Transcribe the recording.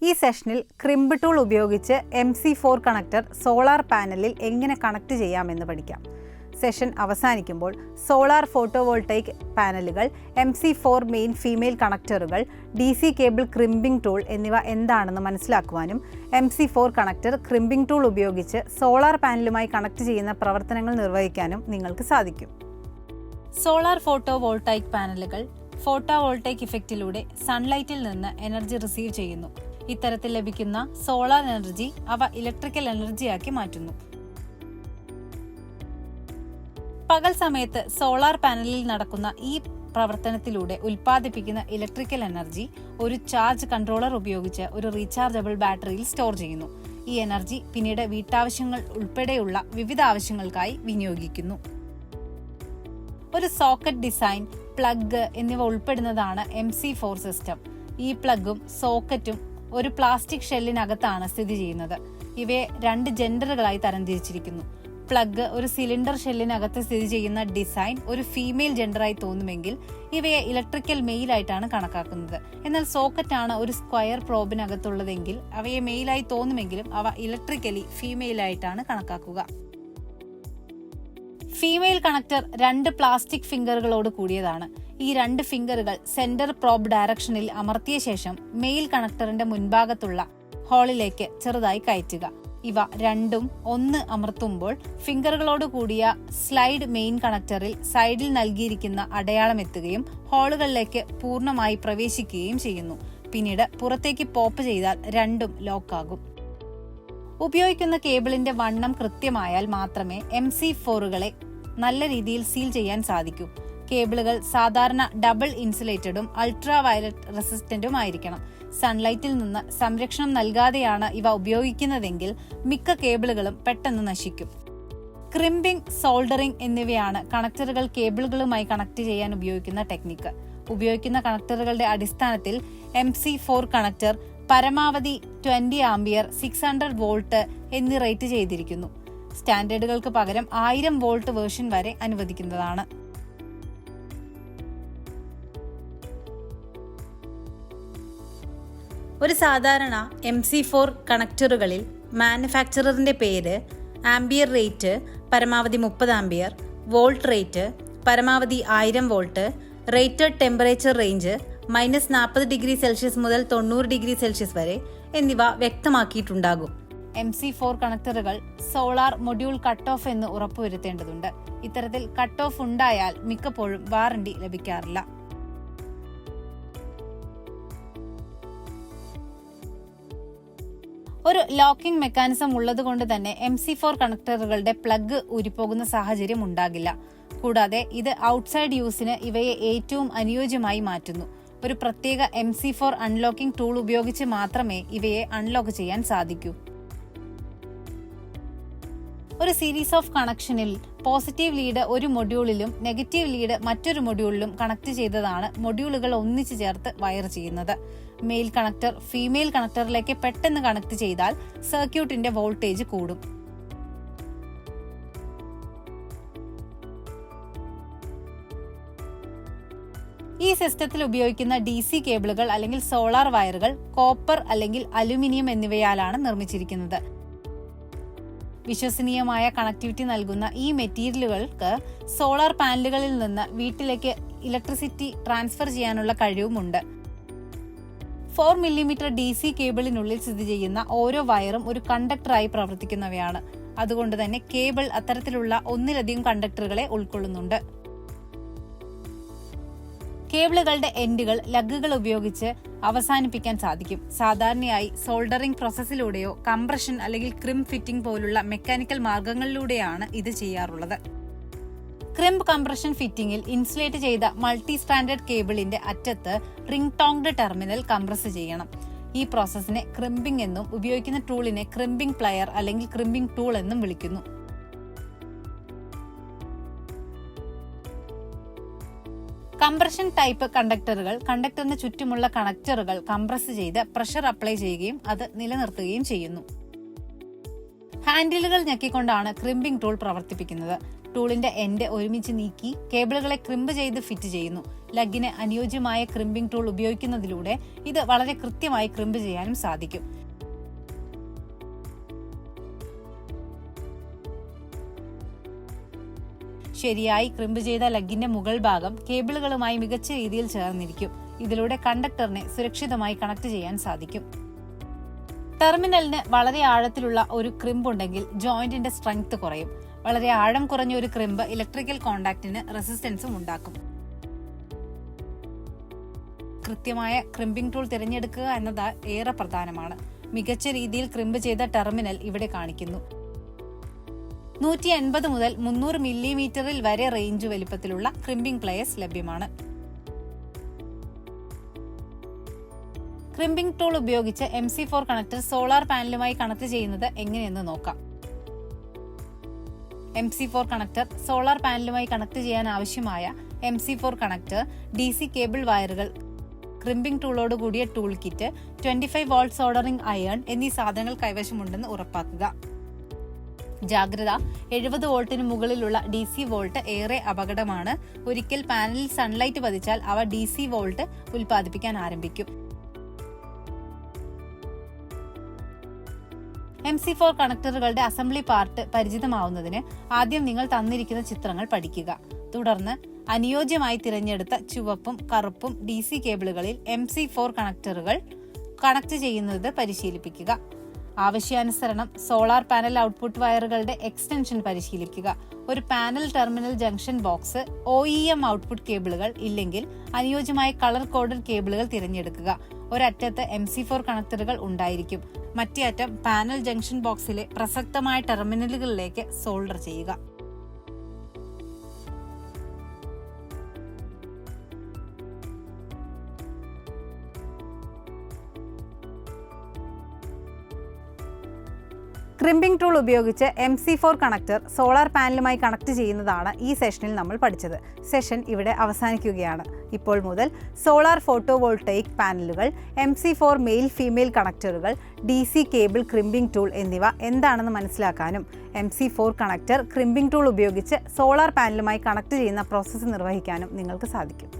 ഈ സെഷനിൽ crimp tool ഉപയോഗിച്ച് MC4 കണക്ടർ സോളാർ പാനലിൽ എങ്ങനെ കണക്ട് ചെയ്യാമെന്ന് പഠിക്കാം. സെഷൻ അവസാനിക്കുമ്പോൾ സോളാർ ഫോട്ടോവോൾട്ടൈക് പാനലുകൾ, MC4 മെയിൻ ഫീമെയിൽ കണക്ടറുകൾ, DC കേബിൾ ക്രിംപിംഗ് ടൂൾ എന്നിവ എന്താണെന്ന് മനസ്സിലാക്കുവാനും MC4 കണക്ടർ ക്രിംപിംഗ് ടൂൾ ഉപയോഗിച്ച് സോളാർ പാനലുമായി കണക്ട് ചെയ്യുന്ന പ്രവർത്തനങ്ങൾ നിർവഹിക്കാനും നിങ്ങൾക്ക് സാധിക്കും. സോളാർ ഫോട്ടോവോൾട്ടൈക് പാനലുകൾ ഫോട്ടോവോൾട്ടൈക് ഇഫക്റ്റിലൂടെ സൺലൈറ്റിൽ നിന്ന് എനർജി റിസീവ് ചെയ്യുന്നു. ഇത്തരത്തിൽ ലഭിക്കുന്ന സോളാർ എനർജി അവ ഇലക്ട്രിക്കൽ എനർജിയാക്കി മാറ്റുന്നു. പകൽ സമയത്ത് സോളാർ പാനലിൽ നടക്കുന്ന ഈ പ്രവർത്തനത്തിലൂടെ ഉൽപ്പാദിപ്പിക്കുന്ന ഇലക്ട്രിക്കൽ എനർജി ഒരു ചാർജ് കൺട്രോളർ ഉപയോഗിച്ച് ഒരു റീചാർജബിൾ ബാറ്ററിയിൽ സ്റ്റോർ ചെയ്യുന്നു. ഈ എനർജി പിന്നീട് വീട്ടാവശ്യങ്ങൾ ഉൾപ്പെടെയുള്ള വിവിധ ആവശ്യങ്ങൾക്കായി വിനിയോഗിക്കുന്നു. ഒരു സോക്കറ്റ് ഡിസൈൻ, പ്ലഗ് എന്നിവ ഉൾപ്പെടുന്നതാണ് MC4 സിസ്റ്റം. ഈ പ്ലഗും സോക്കറ്റും ഒരു പ്ലാസ്റ്റിക് ഷെല്ലിനകത്താണ് സ്ഥിതി ചെയ്യുന്നത്. ഇവയെ 2 ജെൻഡറുകളായി തരംതിരിച്ചിരിക്കുന്നു. പ്ലഗ് ഒരു സിലിണ്ടർ ഷെല്ലിനകത്ത് സ്ഥിതി ചെയ്യുന്ന ഡിസൈൻ ഒരു ഫീമെയിൽ ജെൻഡറായി തോന്നുമെങ്കിൽ ഇവയെ ഇലക്ട്രിക്കൽ മെയിലായിട്ടാണ് കണക്കാക്കുന്നത്. എന്നാൽ സോക്കറ്റാണ് ഒരു സ്ക്വയർ പ്രോബിനകത്തുള്ളതെങ്കിൽ അവയെ മെയിലായി തോന്നുമെങ്കിലും അവ ഇലക്ട്രിക്കലി ഫീമെയിലായിട്ടാണ് കണക്കാക്കുക. ഫീമെയിൽ കണക്ടർ 2 പ്ലാസ്റ്റിക് ഫിംഗറുകളോട് കൂടിയതാണ്. ഈ 2 ഫിംഗറുകൾ സെന്റർ പ്രോബ് ഡയറക്ഷനിൽ അമർത്തിയ ശേഷം മെയിൽ കണക്ടറിന്റെ മുൻഭാഗത്തുള്ള ഹോളിലേക്ക് ചെറുതായി കയറ്റുക. ഇവ രണ്ടും ഒന്ന് അമർത്തുമ്പോൾ ഫിംഗറുകളോട് കൂടിയ സ്ലൈഡ് മെയിൻ കണക്ടറിൽ സൈഡിൽ നൽകിയിരിക്കുന്ന അടയാളം എത്തുകയും ഹോളുകളിലേക്ക് പൂർണ്ണമായി പ്രവേശിക്കുകയും ചെയ്യുന്നു. പിന്നീട് പുറത്തേക്ക് പോപ്പ് ചെയ്താൽ രണ്ടും ലോക്കാകും. ഉപയോഗിക്കുന്ന കേബിളിന്റെ വണ്ണം കൃത്യമായാൽ മാത്രമേ MC4കളെ നല്ല രീതിയിൽ സീൽ ചെയ്യാൻ സാധിക്കൂ. കേബിളുകൾ സാധാരണ ഡബിൾ ഇൻസുലേറ്റഡും അൾട്രാ വയലറ്റ് റെസിസ്റ്റന്റും ആയിരിക്കണം. സൺലൈറ്റിൽ നിന്ന് സംരക്ഷണം നൽകാതെയാണ് ഇവ ഉപയോഗിക്കുന്നതെങ്കിൽ മിക്ക കേബിളുകളും പെട്ടെന്ന് നശിക്കും. ക്രിംപിംഗ്, സോൾഡറിംഗ് എന്നിവയാണ് കണക്ടറുകൾ കേബിളുകളുമായി കണക്ട് ചെയ്യാൻ ഉപയോഗിക്കുന്ന ടെക്നിക്ക്. ഉപയോഗിക്കുന്ന കണക്ടറുകളുടെ അടിസ്ഥാനത്തിൽ MC4 കണക്ടർ പരമാവധി 20 ആംപിയർ, 600 വോൾട്ട് എന്നീ റേറ്റ് ചെയ്തിരിക്കുന്നു. സ്റ്റാൻഡേർഡുകൾക്ക് പകരം 1000 വോൾട്ട് വേർഷൻ വരെ അനുവദിക്കുന്നതാണ്. ഒരു സാധാരണ MC4 കണക്ടറുകളിൽ മാനുഫാക്ചററിന്റെ പേര്, ആംപിയർ റേറ്റ് പരമാവധി 30 ആംപിയർ, വോൾട്ട് റേറ്റ് പരമാവധി 1000 volt, rated temperature range -40°C മുതൽ 90°C വരെ എന്നിവ വ്യക്തമാക്കിയിട്ടുണ്ടാകും. MC4 കണക്ടറുകൾ സോളാർ മൊഡ്യൂൾ കട്ട് ഓഫ് എന്ന് ഉറപ്പുവരുത്തേണ്ടതുണ്ട്. ഇത്തരത്തിൽ കട്ട് ഓഫ് ഉണ്ടായാൽ മിക്കപ്പോഴും വാറണ്ടി ലഭിക്കാറില്ല. ഒരു ലോക്കിംഗ് മെക്കാനിസം ഉള്ളതുകൊണ്ട് തന്നെ MC4 കണക്ടറുകളുടെ പ്ലഗ് ഊരിപ്പോകുന്ന സാഹചര്യം ഉണ്ടാകില്ല. കൂടാതെ ഇത് ഔട്ട്സൈഡ് യൂസിന് ഇവയെ ഏറ്റവും അനുയോജ്യമായി മാറ്റുന്നു. ഒരു പ്രത്യേക MC4 അൺലോക്കിംഗ് ടൂൾ ഉപയോഗിച്ച് മാത്രമേ ഇവയെ അൺലോക്ക് ചെയ്യാൻ സാധിക്കൂ. ഒരു സീരീസ് ഓഫ് കണക്ഷനിൽ പോസിറ്റീവ് ലീഡ് ഒരു മൊഡ്യൂളിലും നെഗറ്റീവ് ലീഡ് മറ്റൊരു മൊഡ്യൂളിലും കണക്ട് ചെയ്തതാണ് മൊഡ്യൂളുകൾ ഒന്നിച്ചു ചേർത്ത് വയർ ചെയ്യുന്നത്. മെയിൽ കണക്ടർ ഫീമെയിൽ കണക്ടറിലേക്ക് പെട്ടെന്ന് കണക്ട് ചെയ്താൽ സർക്യൂട്ടിന്റെ വോൾട്ടേജ് കൂടും. ഈ സിസ്റ്റത്തിൽ ഉപയോഗിക്കുന്ന DC കേബിളുകൾ അല്ലെങ്കിൽ സോളാർ വയറുകൾ കോപ്പർ അല്ലെങ്കിൽ അലുമിനിയം എന്നിവയാലാണ് നിർമ്മിച്ചിരിക്കുന്നത്. വിശ്വസനീയമായ കണക്ടിവിറ്റി നൽകുന്ന ഈ മെറ്റീരിയലുകൾക്ക് സോളാർ പാനലുകളിൽ നിന്ന് വീട്ടിലേക്ക് ഇലക്ട്രിസിറ്റി ട്രാൻസ്ഫർ ചെയ്യാനുള്ള കഴിവുമുണ്ട്. 4 mm DC കേബിളിനുള്ളിൽ സ്ഥിതി ചെയ്യുന്ന ഓരോ വയറും ഒരു കണ്ടക്ടറായി പ്രവർത്തിക്കുന്നവയാണ്. അതുകൊണ്ട് തന്നെ കേബിൾ അത്തരത്തിലുള്ള ഒന്നിലധികം കണ്ടക്ടറുകളെ ഉൾക്കൊള്ളുന്നുണ്ട്. കേബിളുകളുടെ എൻഡുകൾ ലഗുകൾ ഉപയോഗിച്ച് അവസാനിപ്പിക്കാൻ സാധിക്കും. സാധാരണയായി സോൾഡറിംഗ് പ്രോസസ്സിലൂടെയോ കംപ്രഷൻ അല്ലെങ്കിൽ ക്രിംപ് ഫിറ്റിംഗ് പോലുള്ള മെക്കാനിക്കൽ മാർഗങ്ങളിലൂടെയാണ് ഇത് ചെയ്യാറുള്ളത്. ക്രിംപ് കംപ്രഷൻ ഫിറ്റിംഗിൽ ഇൻസുലേറ്റ് ചെയ്ത മൾട്ടി സ്റ്റാൻഡേർഡ് കേബിളിന്റെ അറ്റത്ത് റിംഗ് ടോങ്ഡ് ടെർമിനൽ കംപ്രസ് ചെയ്യണം. ഈ പ്രോസസ്സിനെ ക്രിംപിംഗ് എന്നും ഉപയോഗിക്കുന്ന ടൂളിനെ ക്രിംപിംഗ് പ്ലയർ അല്ലെങ്കിൽ ക്രിംപിംഗ് ടൂൾ എന്നും വിളിക്കുന്നു. കംപ്രഷൻ ടൈപ്പ് കണ്ടക്ടറുകൾ കണ്ടക്ടറിന് ചുറ്റുമുള്ള കണക്ടറുകൾ കംപ്രസ് ചെയ്ത് പ്രഷർ അപ്ലൈ ചെയ്യുകയും അത് നിലനിർത്തുകയും ചെയ്യുന്നു. ഹാൻഡിലുകൾ ഞെക്കിക്കൊണ്ടാണ് ക്രിമ്പിംഗ് ടൂൾ പ്രവർത്തിപ്പിക്കുന്നത്. ടൂളിന്റെ എൻഡ് ഒരുമിച്ച് നീക്കി കേബിളുകളെ ക്രിമ്പ് ചെയ്ത് ഫിറ്റ് ചെയ്യുന്നു. ലഗിന് അനുയോജ്യമായ ക്രിമ്പിംഗ് ടൂൾ ഉപയോഗിക്കുന്നതിലൂടെ ഇത് വളരെ കൃത്യമായി ക്രിമ്പ് ചെയ്യാനും സാധിക്കും. ശരിയായി ക്രിമ്പ് ചെയ്ത ലഗിന്റെ മുകൾ ഭാഗം കേബിളുകളുമായി മികച്ച രീതിയിൽ ചേർന്നിരിക്കും. ഇതിലൂടെ കണ്ടക്ടറിനെ സുരക്ഷിതമായി കണക്ട് ചെയ്യാൻ സാധിക്കും. ടെർമിനലിന് വളരെ ആഴത്തിലുള്ള ഒരു ക്രിമ്പ് ഉണ്ടെങ്കിൽ ജോയിന്റിന്റെ സ്ട്രെങ്ത് കുറയും. വളരെ ആഴം കുറഞ്ഞ ഒരു ക്രിമ്പ് ഇലക്ട്രിക്കൽ കോണ്ടാക്റ്റിന് റെസിസ്റ്റൻസും ഉണ്ടാക്കും. കൃത്യമായ ക്രിമ്പിംഗ് ടൂൾ തിരഞ്ഞെടുക്കുക എന്നത് ഏറെ പ്രധാനമാണ്. മികച്ച രീതിയിൽ ക്രിമ്പ് ചെയ്ത ടെർമിനൽ ഇവിടെ കാണിക്കുന്നു. 180 മുതൽ 300 മില്ലിമീറ്ററിൽ വരെ റേഞ്ച് വലിപ്പത്തിലുള്ള ക്രിമ്പിംഗ് പ്ലേയേഴ്സ് ലഭ്യമാണ്. ക്രിമ്പിംഗ് ടൂൾ ഉപയോഗിച്ച് MC4 കണക്ടർ സോളാർ പാനലുമായി കണക്ട് ചെയ്യുന്നത് എങ്ങനെയെന്ന് നോക്കാം. MC4 കണക്ടർ സോളാർ പാനലുമായി കണക്ട് ചെയ്യാൻ ആവശ്യമായ MC4 കണക്ടർ, DC കേബിൾ വയറുകൾ, ക്രിമ്പിംഗ് ടൂളോട് കൂടിയ tool kit, 25 volt soldering iron എന്നീ സാധനങ്ങൾ കൈവശമുണ്ടെന്ന് ഉറപ്പാക്കുക. ജാഗ്രത: 70 വോൾട്ടിന് മുകളിലുള്ള DC വോൾട്ട് ഏറെ അപകടമാണ്. ഒരിക്കൽ പാനലിൽ സൺലൈറ്റ് പതിച്ചാൽ അവ DC വോൾട്ട് ഉൽപ്പാദിപ്പിക്കാൻ ആരംഭിക്കും. MC4 കണക്ടറുകളുടെ അസംബ്ലി പാർട്ട് പരിചിതമാവുന്നതിന് ആദ്യം നിങ്ങൾ തന്നിരിക്കുന്ന ചിത്രങ്ങൾ പഠിക്കുക. തുടർന്ന് അനുയോജ്യമായി തിരഞ്ഞെടുത്ത ചുവപ്പും കറുപ്പും DC കേബിളുകളിൽ MC4 കണക്ടറുകൾ കണക്ട് ചെയ്യുന്നത് പരിശീലിപ്പിക്കുക. ആവശ്യാനുസരണം സോളാർ പാനൽ ഔട്ട്പുട്ട് വയറുകളുടെ എക്സ്റ്റൻഷൻ പരിശീലിക്കുക. ഒരു panel terminal junction box, OEM output കേബിളുകൾ ഇല്ലെങ്കിൽ അനുയോജ്യമായ കളർ കോഡഡ് കേബിളുകൾ തിരഞ്ഞെടുക്കുക. ഒരറ്റത്ത് MC4 കണക്ടറുകൾ ഉണ്ടായിരിക്കും. മറ്റേ അറ്റം പാനൽ ജംഗ്ഷൻ ബോക്സിലെ പ്രസക്തമായ ടെർമിനലുകളിലേക്ക് സോൾഡർ ചെയ്യുക. ക്രിമ്പിംഗ് ടൂൾ ഉപയോഗിച്ച് MC4 കണക്ടർ സോളാർ പാനലുമായി കണക്ട് ചെയ്യുന്നതാണ് ഈ സെഷനിൽ നമ്മൾ പഠിച്ചത്. സെഷൻ ഇവിടെ അവസാനിക്കുകയാണ്. ഇപ്പോൾ മുതൽ സോളാർ ഫോട്ടോവോൾട്ടൈക് പാനലുകൾ, MC4 മെയിൽ ഫീമെയിൽ കണക്ടറുകൾ, DC കേബിൾ ക്രിമ്പിംഗ് ടൂൾ എന്നിവ എന്താണെന്ന് മനസ്സിലാക്കാനും MC4 കണക്ടർ ക്രിമ്പിംഗ് ടൂൾ ഉപയോഗിച്ച് സോളാർ പാനലുമായി കണക്ട് ചെയ്യുന്ന പ്രോസസ്സ് നിർവഹിക്കാനും നിങ്ങൾക്ക് സാധിക്കും.